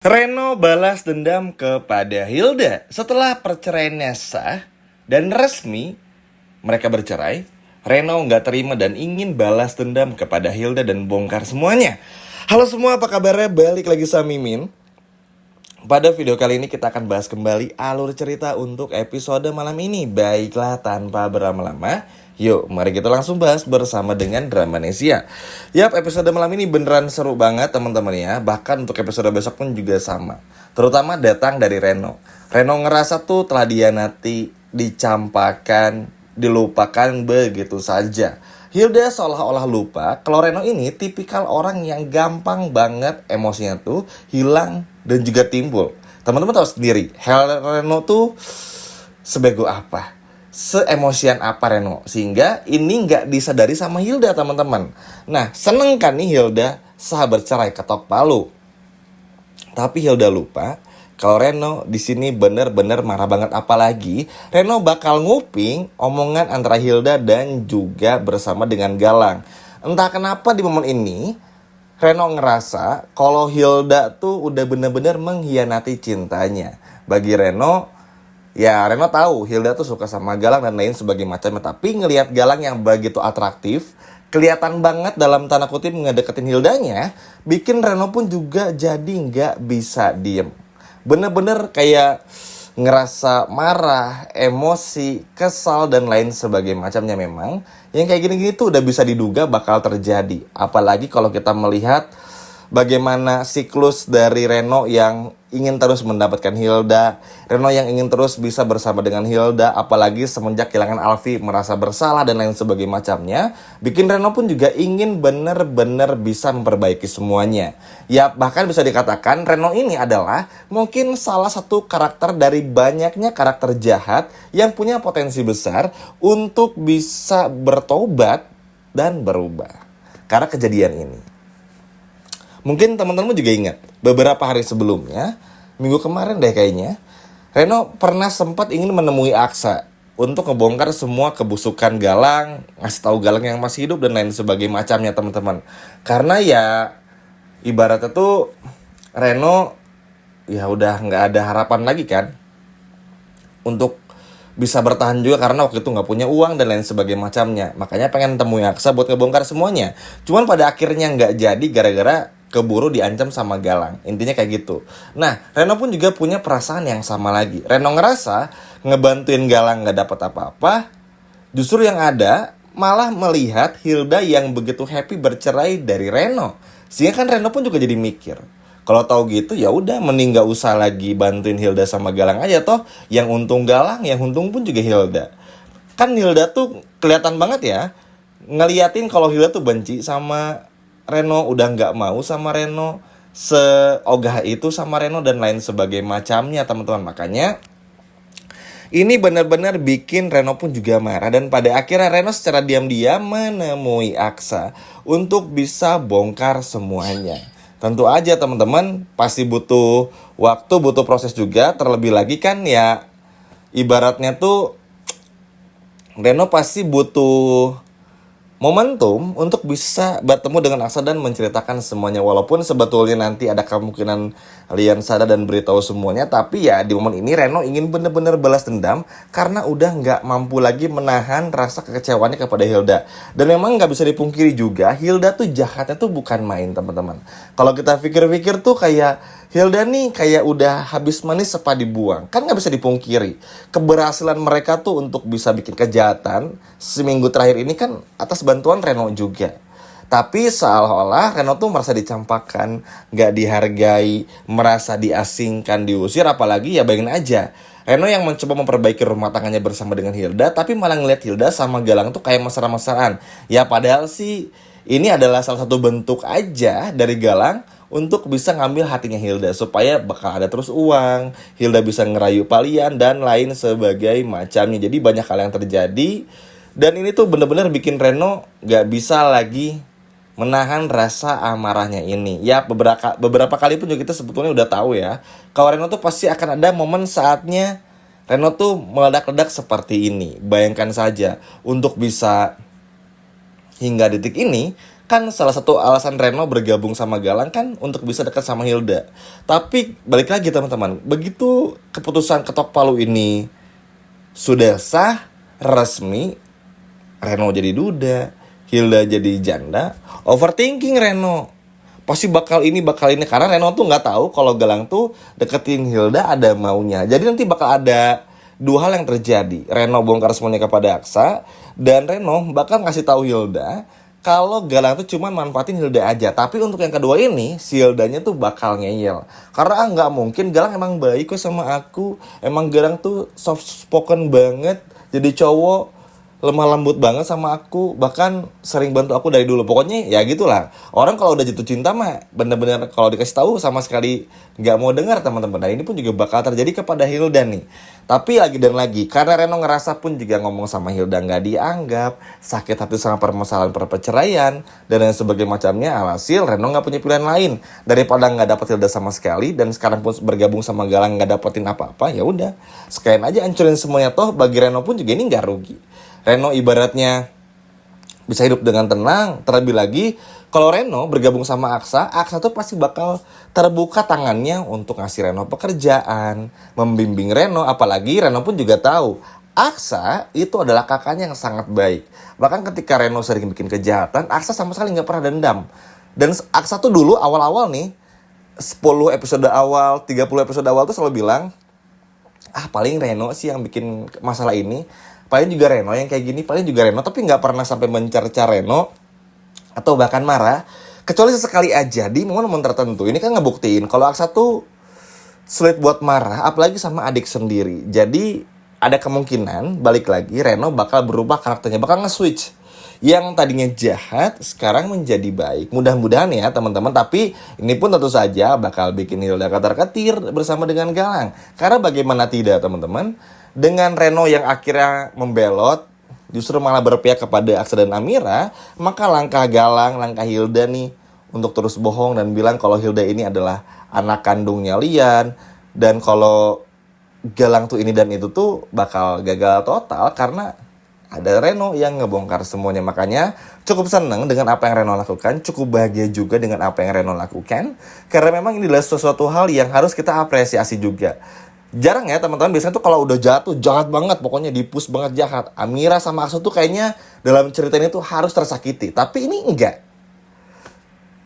Reno balas dendam kepada Hilda. Setelah perceraiannya sah dan resmi mereka bercerai, Reno nggak terima dan ingin balas dendam kepada Hilda dan bongkar semuanya. Halo semua, apa kabarnya? Balik lagi sama Mimin. Pada video kali ini kita akan bahas kembali alur cerita untuk episode malam ini. Baiklah, tanpa berlama-lama, yuk mari kita langsung bahas bersama dengan Dramanesia. Yap, episode malam ini beneran seru banget teman-teman ya. Bahkan untuk episode besok pun juga sama. Terutama datang dari Reno. Reno ngerasa tuh telah dihianati, dicampakan, dilupakan begitu saja. Hilda seolah-olah lupa kalau Reno ini tipikal orang yang gampang banget emosinya tuh hilang dan juga timbul. Teman-teman tahu sendiri, Reno tuh sebego apa, seemosian apa Reno, sehingga ini nggak disadari sama Hilda teman-teman. Nah, seneng kan nih Hilda sah bercerai ketok palu. Tapi Hilda lupa kalau Reno di sini bener-bener marah banget, apalagi Reno bakal nguping omongan antara Hilda dan juga bersama dengan Galang. Entah kenapa di momen ini Reno ngerasa kalau Hilda tuh udah bener-bener mengkhianati cintanya. Bagi Reno, ya Reno tahu Hilda tuh suka sama Galang dan lain sebagainya macamnya. Tapi ngelihat Galang yang begitu atraktif, kelihatan banget dalam tanda kutip ngedeketin Hildanya, bikin Reno pun juga jadi nggak bisa diem. Bener-bener kayak ngerasa marah, emosi, kesal, dan lain sebagainya macamnya. Memang yang kayak gini-gini tuh udah bisa diduga bakal terjadi. Apalagi kalau kita melihat bagaimana siklus dari Reno yang ingin terus mendapatkan Hilda, Reno yang ingin terus bisa bersama dengan Hilda, apalagi semenjak kehilangan Alfi merasa bersalah dan lain sebagainya macamnya, bikin Reno pun juga ingin benar-benar bisa memperbaiki semuanya. Ya, bahkan bisa dikatakan Reno ini adalah mungkin salah satu karakter dari banyaknya karakter jahat yang punya potensi besar untuk bisa bertobat dan berubah karena kejadian ini. Mungkin teman-teman juga ingat, beberapa hari sebelumnya, minggu kemarin deh kayaknya, Reno pernah sempat ingin menemui Aksa untuk ngebongkar semua kebusukan Galang, ngasih tahu Galang yang masih hidup dan lain sebagainya macamnya teman-teman. Karena ya ibaratnya tuh Reno ya udah nggak ada harapan lagi kan untuk bisa bertahan juga, karena waktu itu nggak punya uang dan lain sebagainya macamnya. Makanya pengen temui Aksa buat ngebongkar semuanya. Cuman pada akhirnya nggak jadi gara-gara keburu diancam sama Galang. Intinya kayak gitu. Nah, Reno pun juga punya perasaan yang sama lagi. Reno ngerasa ngebantuin Galang nggak dapat apa-apa. Justru yang ada malah melihat Hilda yang begitu happy bercerai dari Reno. Sehingga kan Reno pun juga jadi mikir, kalau tahu gitu ya udah mending gak usah lagi bantuin Hilda sama Galang aja, toh yang untung Galang, yang untung pun juga Hilda. Kan Hilda tuh kelihatan banget ya ngeliatin kalau Hilda tuh benci sama Reno, udah nggak mau sama Reno, seogah itu sama Reno dan lain sebagainya macamnya teman-teman. Makanya ini benar-benar bikin Reno pun juga marah, dan pada akhirnya Reno secara diam-diam menemui Aksa untuk bisa bongkar semuanya. Tentu aja teman-teman pasti butuh waktu, butuh proses juga. Terlebih lagi kan ya ibaratnya tuh Reno pasti butuh momentum untuk bisa bertemu dengan Aksa dan menceritakan semuanya. Walaupun sebetulnya nanti ada kemungkinan Lian sadar dan beritahu semuanya, tapi ya di momen ini Reno ingin benar-benar balas dendam karena udah nggak mampu lagi menahan rasa kekecewaannya kepada Hilda. Dan memang nggak bisa dipungkiri juga, Hilda tuh jahatnya tuh bukan main teman-teman. Kalau kita pikir-pikir tuh kayak Hilda nih kayak udah habis manis sepa dibuang. Kan gak bisa dipungkiri keberhasilan mereka tuh untuk bisa bikin kejahatan seminggu terakhir ini kan atas bantuan Reno juga. Tapi seolah-olah Reno tuh merasa dicampakkan, gak dihargai, merasa diasingkan, diusir. Apalagi ya bayangin aja, Reno yang mencoba memperbaiki rumah tangganya bersama dengan Hilda, tapi malah ngeliat Hilda sama Galang tuh kayak mesra-mesraan. Ya padahal sih ini adalah salah satu bentuk aja dari Galang untuk bisa ngambil hatinya Hilda, supaya bakal ada terus uang, Hilda bisa ngerayu Palian dan lain sebagai macamnya. Jadi banyak hal yang terjadi, dan ini tuh bener-bener bikin Reno gak bisa lagi menahan rasa amarahnya ini. Ya beberapa kali pun juga kita sebetulnya udah tahu ya, kalau Reno tuh pasti akan ada momen saatnya Reno tuh meledak-ledak seperti ini. Bayangkan saja untuk bisa hingga detik ini Kan salah satu alasan Reno bergabung sama Galang kan untuk bisa dekat sama Hilda. Tapi balik lagi teman-teman, begitu keputusan ketok palu ini sudah sah, resmi, Reno jadi duda, Hilda jadi janda, overthinking Reno. Pasti bakal ini karena Reno tuh nggak tahu kalau Galang tuh deketin Hilda ada maunya. Jadi nanti bakal ada dua hal yang terjadi. Reno bongkar semuanya kepada Aksa dan Reno bakal ngasih tahu Hilda kalau Galang tuh cuma manfaatin Hilda aja. Tapi untuk yang kedua ini, si Hildanya tuh bakal ngeyel. Karena nggak mungkin, Galang emang baik kok sama aku. Emang Galang tuh soft spoken banget. Jadi cowok lemah lembut banget sama aku, bahkan sering bantu aku dari dulu. Pokoknya ya gitulah. Orang kalau udah jatuh cinta mah bener-bener kalau dikasih tahu sama sekali nggak mau dengar teman-teman. Nah ini pun juga bakal terjadi kepada Hilda nih. Tapi lagi dan lagi, karena Reno ngerasa pun juga ngomong sama Hilda nggak dianggap, sakit hati sama permasalahan perceraian dan lain sebagainya macamnya. Alhasil Reno nggak punya pilihan lain daripada nggak dapet Hilda sama sekali dan sekarang pun bergabung sama Galang nggak dapetin apa-apa. Ya udah, sekalian aja hancurin semuanya, toh bagi Reno pun juga ini nggak rugi. Reno ibaratnya bisa hidup dengan tenang. Terlebih lagi kalau Reno bergabung sama Aksa, Aksa tuh pasti bakal terbuka tangannya untuk ngasih Reno pekerjaan, membimbing Reno. Apalagi Reno pun juga tahu Aksa itu adalah kakaknya yang sangat baik. Bahkan ketika Reno sering bikin kejahatan, Aksa sama sekali gak pernah dendam. Dan Aksa tuh dulu awal-awal nih, 10 episode awal, 30 episode awal tuh selalu bilang, paling Reno sih yang bikin masalah ini, paling juga Reno yang kayak gini, paling juga Reno. Tapi gak pernah sampai mencerca Reno atau bahkan marah, kecuali sesekali aja di momen-momen tertentu. Ini kan ngebuktiin kalau Aksa tuh sulit buat marah, apalagi sama adik sendiri. Jadi ada kemungkinan balik lagi Reno bakal berubah karakternya, bakal nge-switch. Yang tadinya jahat sekarang menjadi baik. Mudah-mudahan ya teman-teman. Tapi ini pun tentu saja bakal bikin Hilda ketar-ketir bersama dengan Galang. Karena bagaimana tidak teman-teman, dengan Reno yang akhirnya membelot, justru malah berpihak kepada Aksa dan Amira, maka langkah Galang, langkah Hilda nih untuk terus bohong dan bilang kalau Hilda ini adalah anak kandungnya Lian, dan kalau Galang tuh ini dan itu tuh bakal gagal total karena ada Reno yang ngebongkar semuanya. Makanya cukup seneng dengan apa yang Reno lakukan, cukup bahagia juga dengan apa yang Reno lakukan, karena memang ini adalah sesuatu hal yang harus kita apresiasi juga. Jarang ya teman-teman, biasanya tuh kalau udah jatuh jahat banget, pokoknya dipus banget jahat. Amira sama Aksa tuh kayaknya dalam cerita ini tuh harus tersakiti, tapi ini enggak.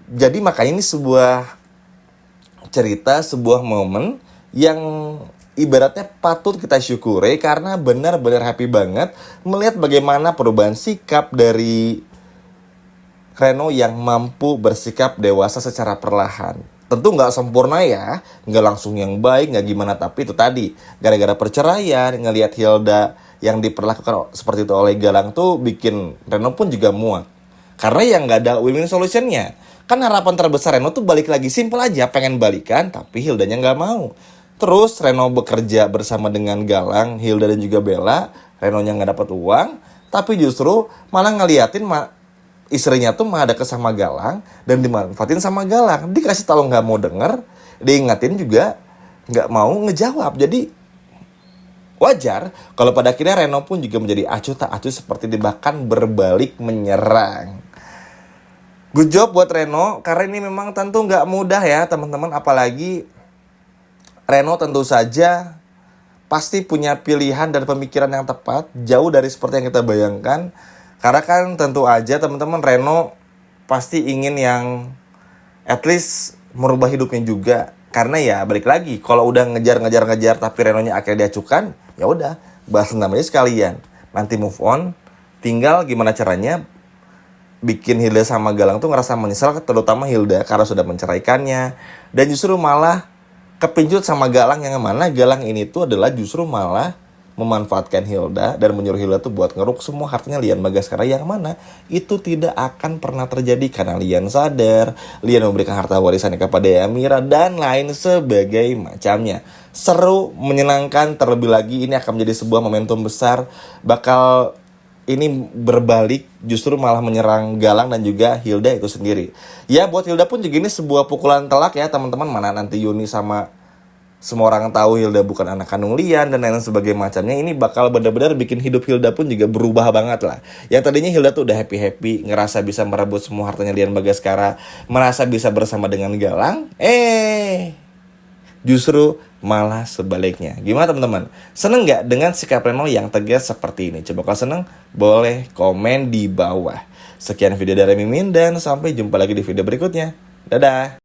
Jadi makanya ini sebuah cerita, sebuah momen yang ibaratnya patut kita syukuri, karena benar-benar happy banget melihat bagaimana perubahan sikap dari Reno yang mampu bersikap dewasa secara perlahan. Tentu nggak sempurna ya, nggak langsung yang baik, nggak gimana. Tapi itu tadi, gara-gara perceraian, ngelihat Hilda yang diperlakukan seperti itu oleh Galang tuh bikin Reno pun juga muak. Karena yang nggak ada win-win solutionnya. Kan harapan terbesar Reno tuh balik lagi, simple aja, pengen balikan, tapi Hildanya nggak mau. Terus Reno bekerja bersama dengan Galang, Hilda dan juga Bella, Renonya nggak dapat uang, tapi justru malah ngeliatin istrinya tuh malah deket sama Galang dan dimanfaatin sama Galang. Dikasih tahu nggak mau denger, diingatin juga nggak mau ngejawab. Jadi wajar kalau pada akhirnya Reno pun juga menjadi acuh tak acuh seperti ini, bahkan berbalik menyerang. Good job buat Reno, karena ini memang tentu nggak mudah ya teman-teman. Apalagi Reno tentu saja pasti punya pilihan dan pemikiran yang tepat, jauh dari seperti yang kita bayangkan. Karena kan tentu aja teman-teman, Reno pasti ingin yang at least merubah hidupnya juga. Karena ya balik lagi, kalau udah ngejar tapi Renonya akhirnya diacukan, ya udah balas dendam aja sekalian. Nanti move on, tinggal gimana caranya bikin Hilda sama Galang tuh ngerasa menyesal, terutama Hilda karena sudah menceraikannya. Dan justru malah kepincut sama Galang, yang mana Galang ini tuh adalah justru malah memanfaatkan Hilda dan menyuruh Hilda tuh buat ngeruk semua hartanya Lian Bagaskara, yang mana itu tidak akan pernah terjadi karena Lian sadar, Lian memberikan harta warisannya kepada Amira dan lain sebagai macamnya. Seru, menyenangkan, terlebih lagi ini akan menjadi sebuah momentum besar, bakal ini berbalik justru malah menyerang Galang dan juga Hilda itu sendiri. Ya buat Hilda pun juga ini sebuah pukulan telak ya teman-teman, mana nanti Yuni sama semua orang tahu Hilda bukan anak kandung Lian dan lain sebagainya macamnya, ini bakal benar-benar bikin hidup Hilda pun juga berubah banget lah. Yang tadinya Hilda tuh udah happy-happy, ngerasa bisa merebut semua hartanya Lian Bagaskara, merasa bisa bersama dengan Galang, justru malah sebaliknya. Gimana teman-teman? Seneng nggak dengan sikap Reno yang tegas seperti ini? Coba kalau seneng, boleh komen di bawah. Sekian video dari Mimin dan sampai jumpa lagi di video berikutnya. Dadah!